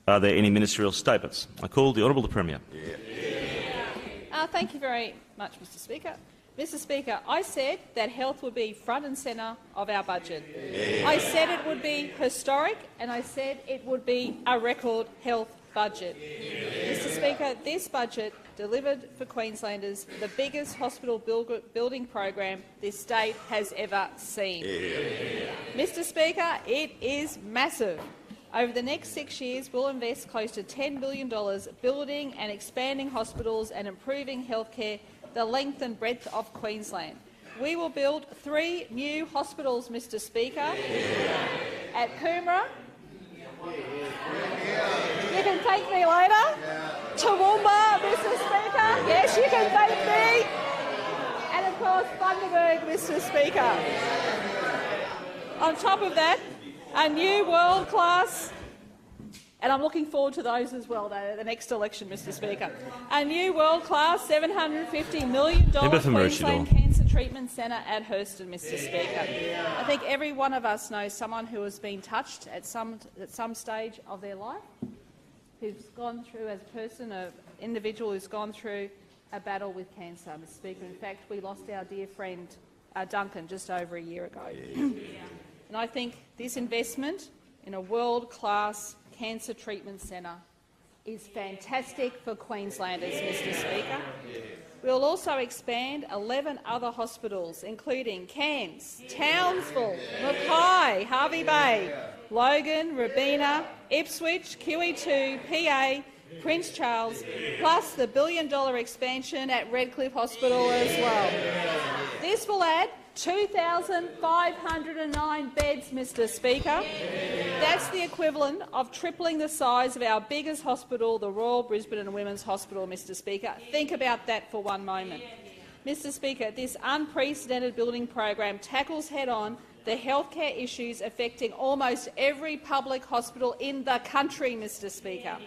Are there any ministerial statements? I call the Honourable the Premier. Thank you very much, Mr Speaker. Mr Speaker, I said that health would be front and centre of our budget. I said it would be historic, and I said it would be a record health budget. Mr Speaker, this budget delivered for Queenslanders the biggest hospital building program this state has ever seen. Mr Speaker, it is massive. Over the next 6 years, we'll invest close to $10 billion building and expanding hospitals and improving healthcare the length and breadth of Queensland. We will build 3 new hospitals, Mr Speaker, at Coomera. You can thank me later. Toowoomba, Mr Speaker. Yes, you can thank me. And of course, Bundaberg, Mr Speaker. On top of that, a new world-class, and I'm looking forward to those as well, though, the next election, Mr Speaker, a new world-class $750 million Queensland Cancer Treatment Centre at Hurston, Mr Speaker. I think every one of us knows someone who has been touched at some stage of their life, who's gone through, as a person, an individual who's gone through a battle with cancer, Mr Speaker. In fact, we lost our dear friend Duncan just over a year ago. And I think this investment in a world-class cancer treatment centre is fantastic for Queenslanders, Mr Speaker. We'll also expand 11 other hospitals, including Cairns, Townsville, Mackay, Hervey Bay, Logan, Robina, Ipswich, QE2, PA, Prince Charles, plus the $1 billion expansion at Redcliffe Hospital as well. This will add 2,509 beds, Mr Speaker. That's the equivalent of tripling the size of our biggest hospital, the Royal Brisbane and Women's Hospital, Mr Speaker. Think about that for one moment. Mr Speaker, this unprecedented building program tackles head-on the healthcare issues affecting almost every public hospital in the country, Mr Speaker.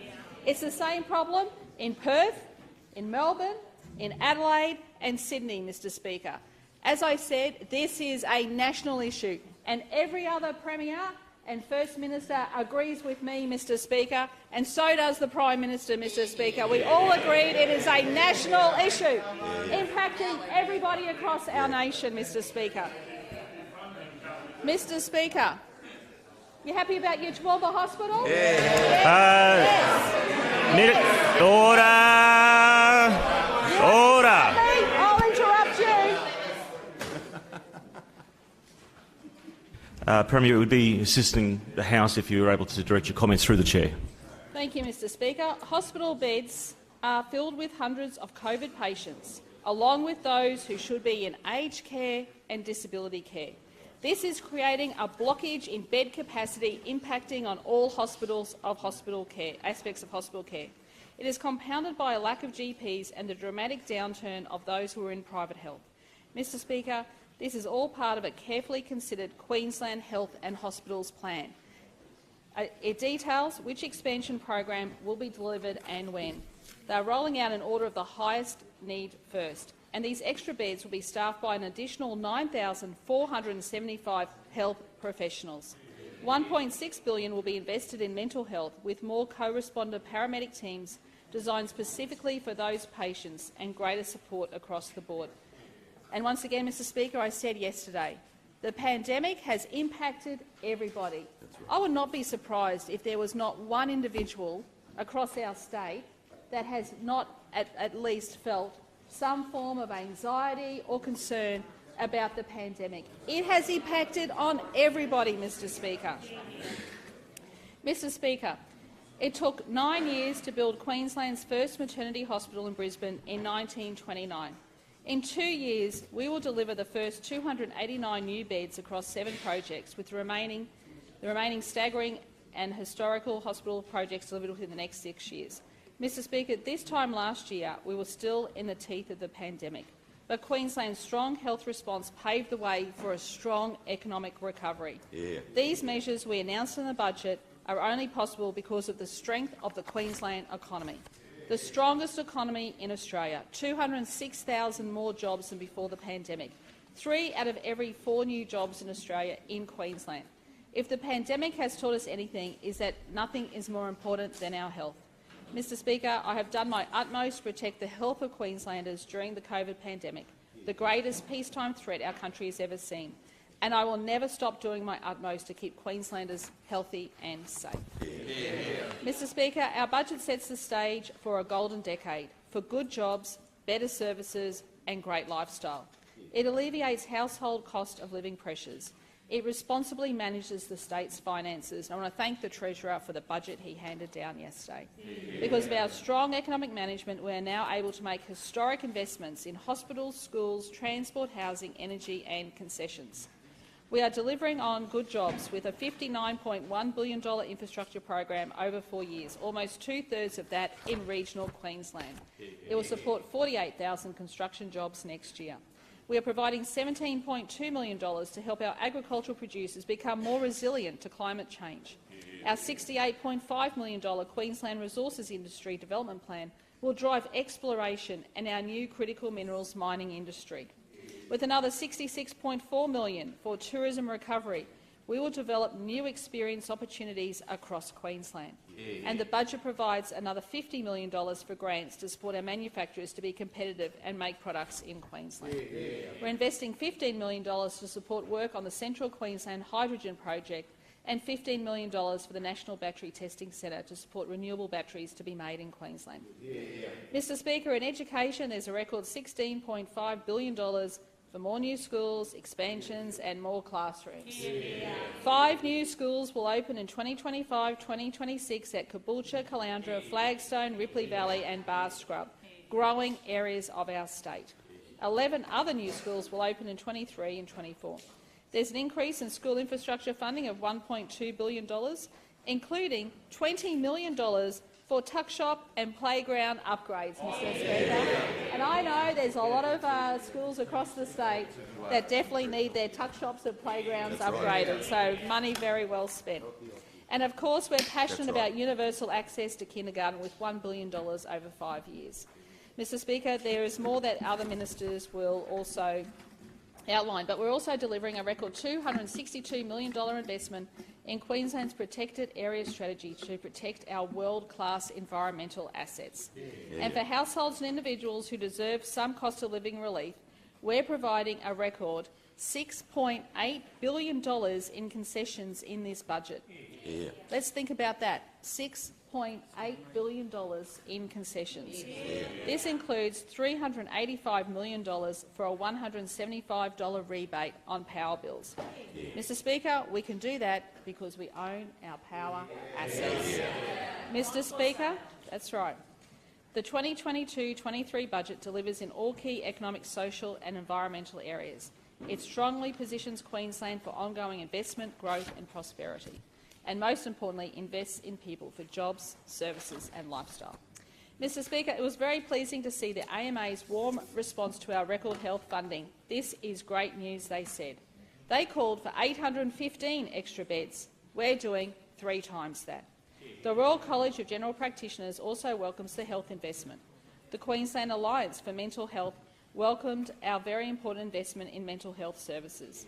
It's the same problem in Perth, in Melbourne, in Adelaide and Sydney, Mr Speaker. As I said, this is a national issue, and every other Premier and First Minister agrees with me, Mr Speaker, and so does the Prime Minister, Mr Speaker. We all agreed it is a national issue impacting everybody across our nation, Mr Speaker. Mr Speaker, you happy about your Toowoomba Hospital? Yes. Order! I'll interrupt you. Premier, it would be assisting the House if you were able to direct your comments through the chair. Thank you, Mr Speaker. Hospital beds are filled with hundreds of COVID patients, along with those who should be in aged care and disability care. This is creating a blockage in bed capacity impacting on all aspects of hospital care. It is compounded by a lack of GPs and the dramatic downturn of those who are in private health. Mr Speaker, this is all part of a carefully considered Queensland Health and Hospitals plan. It details which expansion program will be delivered and when. They are rolling out in order of the highest need first, and these extra beds will be staffed by an additional 9,475 health professionals. $1.6 billion will be invested in mental health, with more co-responder paramedic teams designed specifically for those patients and greater support across the board. And once again, Mr Speaker, I said yesterday, the pandemic has impacted everybody. I would not be surprised if there was not one individual across our state that has not at least felt some form of anxiety or concern about the pandemic. It has impacted on everybody, Mr Speaker. Mr Speaker, it took 9 years to build Queensland's first maternity hospital in Brisbane in 1929. In 2 years, we will deliver the first 289 new beds across 7 projects, with the remaining staggering and historical hospital projects delivered within the next 6 years. Mr Speaker, this time last year we were still in the teeth of the pandemic, but Queensland's strong health response paved the way for a strong economic recovery. These measures we announced in the budget are only possible because of the strength of the Queensland economy. The strongest economy in Australia, 206,000 more jobs than before the pandemic, 3 out of every 4 new jobs in Australia in Queensland. If the pandemic has taught us anything, is that nothing is more important than our health. Mr Speaker, I have done my utmost to protect the health of Queenslanders during the COVID pandemic, the greatest peacetime threat our country has ever seen, and I will never stop doing my utmost to keep Queenslanders healthy and safe. Mr Speaker, our budget sets the stage for a golden decade, for good jobs, better services and great lifestyle. It alleviates household cost of living pressures. It responsibly manages the state's finances. And I want to thank the Treasurer for the budget he handed down yesterday. Because of our strong economic management, we are now able to make historic investments in hospitals, schools, transport, housing, energy and concessions. We are delivering on good jobs with a $59.1 billion infrastructure program over 4 years, almost two-thirds of that in regional Queensland. It will support 48,000 construction jobs next year. We are providing $17.2 million to help our agricultural producers become more resilient to climate change. Our $68.5 million Queensland Resources Industry Development Plan will drive exploration and our new critical minerals mining industry. With another $66.4 million for tourism recovery, we will develop new experience opportunities across Queensland. And the budget provides another $50 million for grants to support our manufacturers to be competitive and make products in Queensland. We're investing $15 million to support work on the Central Queensland Hydrogen Project and $15 million for the National Battery Testing Centre to support renewable batteries to be made in Queensland. Mr Speaker, in education there's a record $16.5 billion for more new schools, expansions and more classrooms. 5 new schools will open in 2025-2026 at Caboolture, Caloundra, Flagstone, Ripley Valley and Bar Scrub, growing areas of our state. 11 other new schools will open in 23 and 24. There's an increase in school infrastructure funding of $1.2 billion, including $20 million for tuck shop and playground upgrades, Mr Speaker. And I know there's a lot of schools across the state that definitely need their tuck shops and playgrounds upgraded, so money very well spent. And of course we're passionate about universal access to kindergarten with $1 billion over 5 years. Mr Speaker, there is more that other ministers will also outline, but we're also delivering a record $262 million investment in Queensland's protected area strategy to protect our world-class environmental assets. And for households and individuals who deserve some cost of living relief, we're providing a record $6.8 billion in concessions in this budget. Let's think about that. $6.8 billion in concessions. This includes $385 million for a $175 rebate on power bills. Mr Speaker, we can do that because we own our power assets. Mr Speaker, that's right. The 2022-23 budget delivers in all key economic, social and environmental areas. It strongly positions Queensland for ongoing investment, growth and prosperity, and most importantly invests in people for jobs, services and lifestyle. Mr Speaker, it was very pleasing to see the AMA's warm response to our record health funding. This is great news, they said. They called for 815 extra beds. We're doing 3 times that. The Royal College of General Practitioners also welcomes the health investment. The Queensland Alliance for Mental Health welcomed our very important investment in mental health services.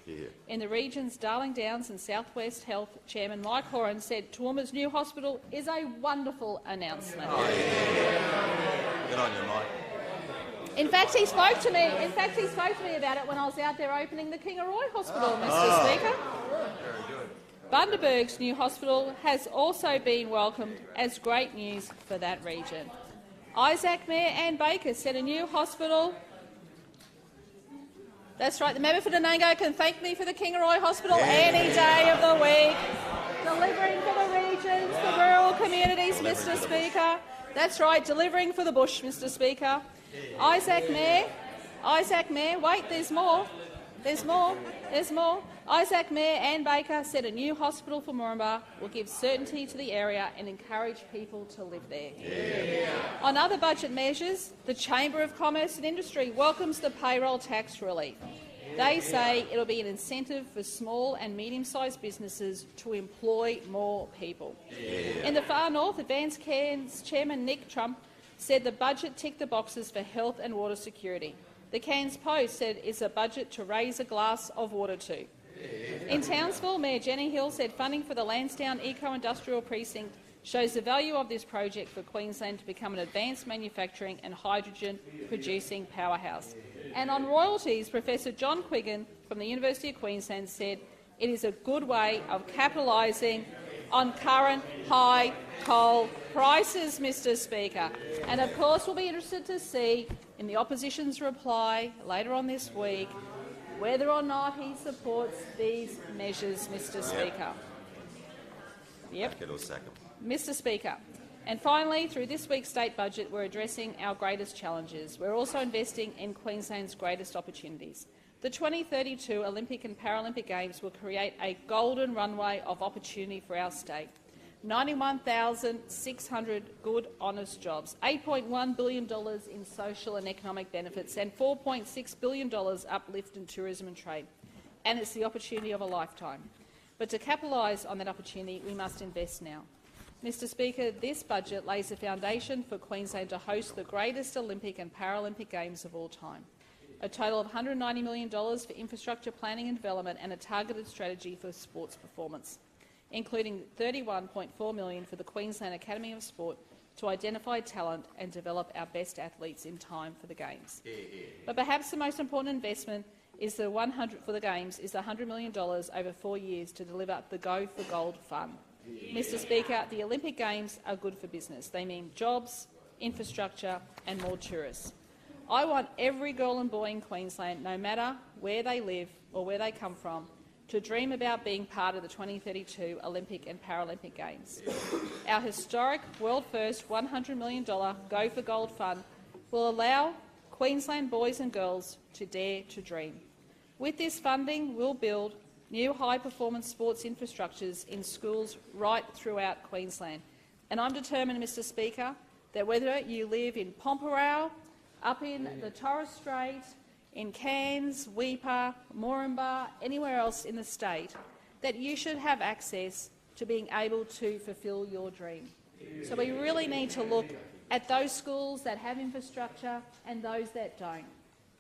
In the region's Darling Downs and South West Health Chairman Mike Horan said Toowoomba's new hospital is a wonderful announcement. Good on you, Mike. In fact, he spoke to me about it when I was out there opening the Kingaroy Hospital, Mr Speaker. Bundaberg's new hospital has also been welcomed as great news for that region. Isaac Mayor Ann Baker said a new hospital. That's right, the member for Denango can thank me for the Kingaroy Hospital any day of the week. Delivering for the regions, the rural communities, Mr Speaker. That's right, delivering for the bush, Mr Speaker. Isaac Mayor, wait, there's more. Isaac Mayor Ann Baker said a new hospital for Moranbah will give certainty to the area and encourage people to live there. On other budget measures, the Chamber of Commerce and Industry welcomes the payroll tax relief. They say it will be an incentive for small and medium-sized businesses to employ more people. In the far north, Advanced Cairns Chairman Nick Trump said the budget ticked the boxes for health and water security. The Cairns Post said it's a budget to raise a glass of water to. In Townsville, Mayor Jenny Hill said funding for the Lansdowne Eco-Industrial Precinct shows the value of this project for Queensland to become an advanced manufacturing and hydrogen-producing powerhouse. And on royalties, Professor John Quiggin from the University of Queensland said it is a good way of capitalising on current high coal prices, Mr Speaker. And of course we'll be interested to see in the opposition's reply later on this week whether or not he supports these measures, Mr Speaker. Yep. Mr Speaker. And finally, through this week's state budget, we're addressing our greatest challenges. We're also investing in Queensland's greatest opportunities. The 2032 Olympic and Paralympic Games will create a golden runway of opportunity for our state. 91,600 good, honest jobs, $8.1 billion in social and economic benefits and $4.6 billion uplift in tourism and trade. And it's the opportunity of a lifetime. But to capitalise on that opportunity, we must invest now. Mr Speaker, this budget lays the foundation for Queensland to host the greatest Olympic and Paralympic Games of all time. A total of $190 million for infrastructure planning and development and a targeted strategy for sports performance, including $31.4 million for the Queensland Academy of Sport to identify talent and develop our best athletes in time for the Games. But perhaps the most important investment is for the Games is $100 million over 4 years to deliver the Go for Gold Fund. Mr Speaker, the Olympic Games are good for business. They mean jobs, infrastructure and more tourists. I want every girl and boy in Queensland, no matter where they live or where they come from, to dream about being part of the 2032 Olympic and Paralympic Games. Our historic, world-first $100 million Go for Gold Fund will allow Queensland boys and girls to dare to dream. With this funding, we'll build new high-performance sports infrastructures in schools right throughout Queensland. And I'm determined, Mr Speaker, that whether you live in Pomperau, up in the Torres Strait, in Cairns, Weipa, Moranbah, anywhere else in the state, that you should have access to being able to fulfil your dream. So we really need to look at those schools that have infrastructure and those that don't,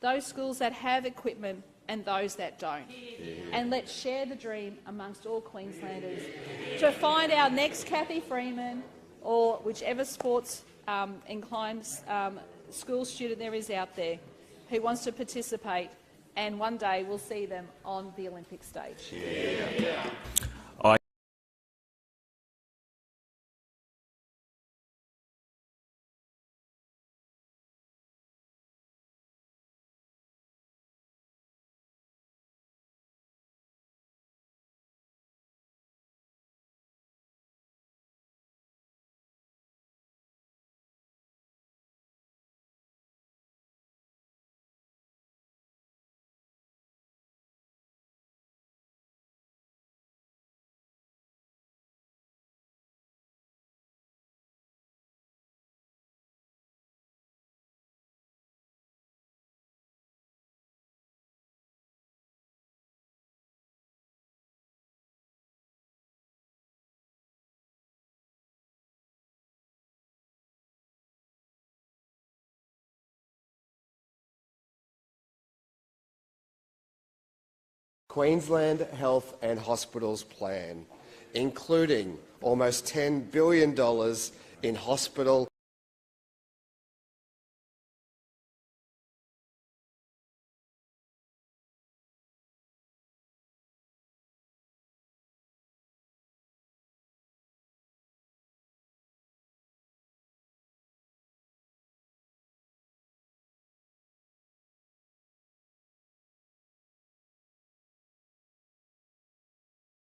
those schools that have equipment and those that don't. And let's share the dream amongst all Queenslanders to find our next Cathy Freeman or whichever sports inclined school student there is out there who wants to participate, and one day we'll see them on the Olympic stage. Queensland Health and Hospitals Plan, including almost $10 billion in hospital